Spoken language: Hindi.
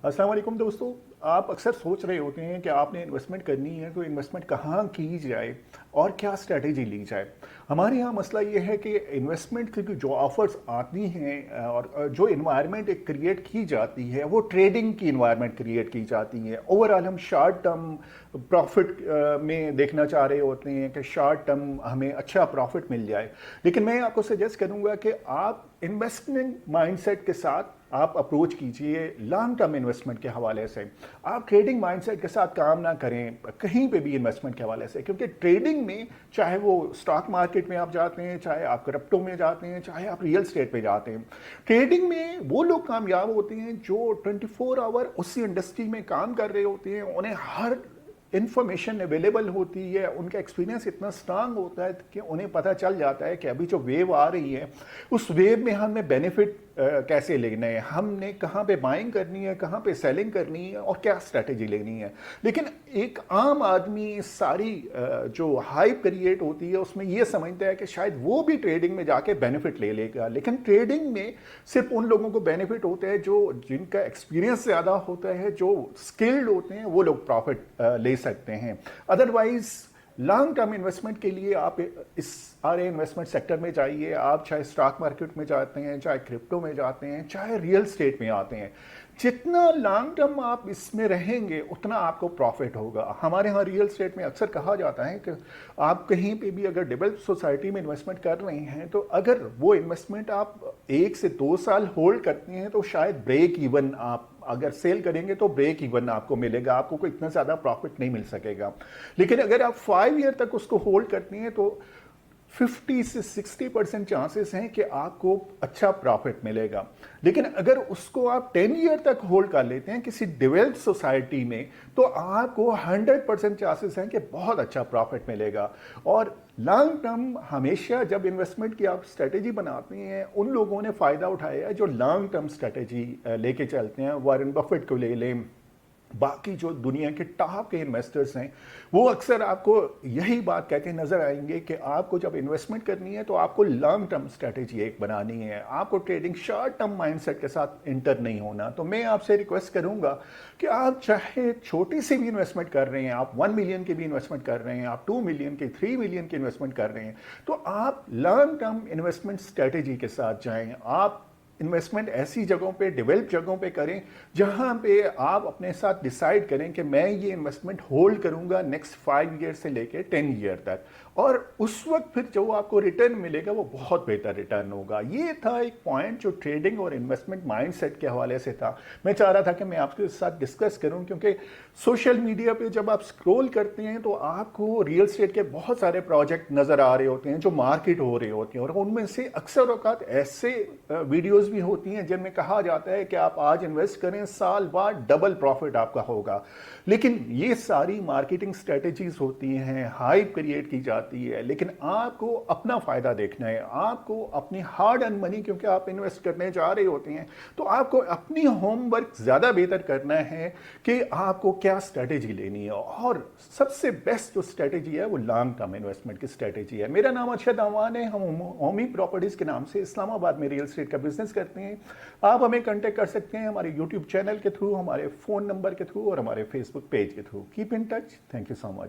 अस्सलाम वालेकुम दोस्तों। आप अक्सर सोच रहे होते हैं कि आपने इन्वेस्टमेंट करनी है तो इन्वेस्टमेंट कहाँ की जाए और क्या स्ट्रैटेजी ली जाए। हमारे यहाँ मसला ये है कि इन्वेस्टमेंट की जो ऑफर्स आती हैं और जो इन्वायरमेंट एक क्रिएट की जाती है वो ट्रेडिंग की इन्वायरमेंट क्रिएट की जाती है। ओवरऑल हम शॉर्ट टर्म प्रॉफिट में देखना चाह रहे होते हैं कि शॉर्ट टर्म हमें अच्छा प्रॉफिट मिल जाए। लेकिन मैं आपको सजेस्ट करूंगा कि आप इन्वेस्टमेंट माइंडसेट के साथ आप अप्रोच कीजिए लॉन्ग टर्म इन्वेस्टमेंट के हवाले से। आप ट्रेडिंग माइंडसेट के साथ काम ना करें कहीं पे भी इन्वेस्टमेंट के हवाले से, क्योंकि ट्रेडिंग में चाहे वो स्टॉक मार्केट में आप जाते हैं, चाहे आप क्रिप्टो में जाते हैं, चाहे आप रियल स्टेट पे जाते हैं, ट्रेडिंग में वो लोग कामयाब होते हैं जो 24 आवर उसी इंडस्ट्री में काम कर रहे होते हैं। उन्हें हर इंफॉर्मेशन अवेलेबल होती है, उनका एक्सपीरियंस इतना स्ट्रांग होता है कि उन्हें पता चल जाता है कि अभी जो वेव आ रही है उस वेव में हमें बेनिफिट कैसे लेना है, हमने कहाँ पे बाइंग करनी है, कहाँ पे सेलिंग करनी है और क्या स्ट्रैटेजी लेनी है। लेकिन एक आम आदमी सारी जो हाइप क्रिएट होती है उसमें ये समझता है कि शायद वो भी ट्रेडिंग में जाके बेनिफिट ले लेगा। लेकिन ट्रेडिंग में सिर्फ उन लोगों को बेनिफिट होता है जो जिनका एक्सपीरियंस ज़्यादा होता है, जो स्किल्ड होते हैं, वो लोग प्रॉफिट ले सकते हैं। अदरवाइज लॉन्ग टर्म इन्वेस्टमेंट के लिए आप इस सारे इन्वेस्टमेंट सेक्टर में जाइए। आप चाहे स्टॉक मार्केट में जाते हैं, चाहे क्रिप्टो में जाते हैं, चाहे रियल स्टेट में आते हैं, जितना लॉन्ग टर्म आप इसमें रहेंगे उतना आपको प्रॉफिट होगा। हमारे यहाँ रियल स्टेट में अक्सर कहा जाता है कि आप कहीं पे भी अगर डेवलप सोसाइटी में इन्वेस्टमेंट कर रहे हैं तो अगर वो इन्वेस्टमेंट आप 1 से 2 साल होल्ड करते हैं तो शायद ब्रेक इवन, आप अगर सेल करेंगे तो ब्रेक इवन आपको मिलेगा, आपको कोई इतना ज़्यादा प्रॉफिट नहीं मिल सकेगा। लेकिन अगर आप 5 ईयर तक उसको होल्ड करते हैं तो 50 से 60% चांसेस हैं कि आपको अच्छा प्रॉफिट मिलेगा। लेकिन अगर उसको आप 10 ईयर तक होल्ड कर लेते हैं किसी डेवलप्ड सोसाइटी में तो आपको 100% चांसेस हैं कि बहुत अच्छा प्रॉफिट मिलेगा। और लॉन्ग टर्म हमेशा जब इन्वेस्टमेंट की आप स्ट्रेटेजी बनाते हैं उन लोगों ने फ़ायदा उठाया है जो लॉन्ग टर्म स्ट्रेटेजी लेके चलते हैं। वॉरेन बफेट को ले लें, बाकी जो दुनिया के टॉप के इन्वेस्टर्स हैं वो अक्सर आपको यही बात कहते नजर आएंगे कि आपको जब इन्वेस्टमेंट करनी है तो आपको लॉन्ग टर्म स्ट्रेटेजी एक बनानी है, आपको ट्रेडिंग शॉर्ट टर्म माइंडसेट के साथ इंटर नहीं होना। तो मैं आपसे रिक्वेस्ट करूंगा कि आप चाहे छोटी सी भी इन्वेस्टमेंट कर रहे हैं, आप 1 मिलियन की भी इन्वेस्टमेंट कर रहे हैं, आप 2 मिलियन की, 3 मिलियन की इन्वेस्टमेंट कर रहे हैं, तो आप लॉन्ग टर्म इन्वेस्टमेंट स्ट्रेटेजी के साथ जाएं। आप इन्वेस्टमेंट ऐसी जगहों पे, डेवलप जगहों पे करें जहां पे आप अपने साथ डिसाइड करें कि मैं ये इन्वेस्टमेंट होल्ड करूंगा नेक्स्ट 5 ईयर से लेके 10 ईयर तक, और उस वक्त फिर जो आपको रिटर्न मिलेगा वो बहुत बेहतर रिटर्न होगा। ये था एक पॉइंट जो ट्रेडिंग और इन्वेस्टमेंट माइंडसेट के हवाले से था। मैं चाह रहा था कि मैं आपके साथ डिस्कस करूं, क्योंकि सोशल मीडिया पे जब आप स्क्रॉल करते हैं तो आपको रियल स्टेट के बहुत सारे प्रोजेक्ट नज़र आ रहे होते हैं जो मार्केट हो रहे होते हैं, और उनमें से अक्सर औकात ऐसे वीडियोज़ भी होती हैं जिनमें कहा जाता है कि आप आज इन्वेस्ट करें, साल बाद डबल प्रॉफिट आपका होगा। लेकिन ये सारी मार्केटिंग स्ट्रेटेजीज होती हैं, हाइप क्रिएट की जाती है, लेकिन आपको अपना फायदा देखना है, आपको अपनी हार्ड अर्न मनी, क्योंकि आप इन्वेस्ट करने जा रहे होते हैं तो आपको अपनी होमवर्क ज्यादा बेहतर करना है कि आपको क्या स्ट्रेटेजी लेनी है। और सबसे बेस्ट जो स्ट्रेटेजी है वो लॉन्ग टर्म इन्वेस्टमेंट की स्ट्रेटेजी है। मेरा नाम अरशद अवान है, हम होमी प्रॉपर्टीज के नाम से इस्लामाबाद में रियल एस्टेट का बिजनेस करते हैं। आप हमें कांटेक्ट कर सकते हैं हमारे यूट्यूब चैनल के थ्रू, हमारे फोन नंबर के थ्रू और हमारे फेसबुक पेज के through. Keep in touch. Thank you so much.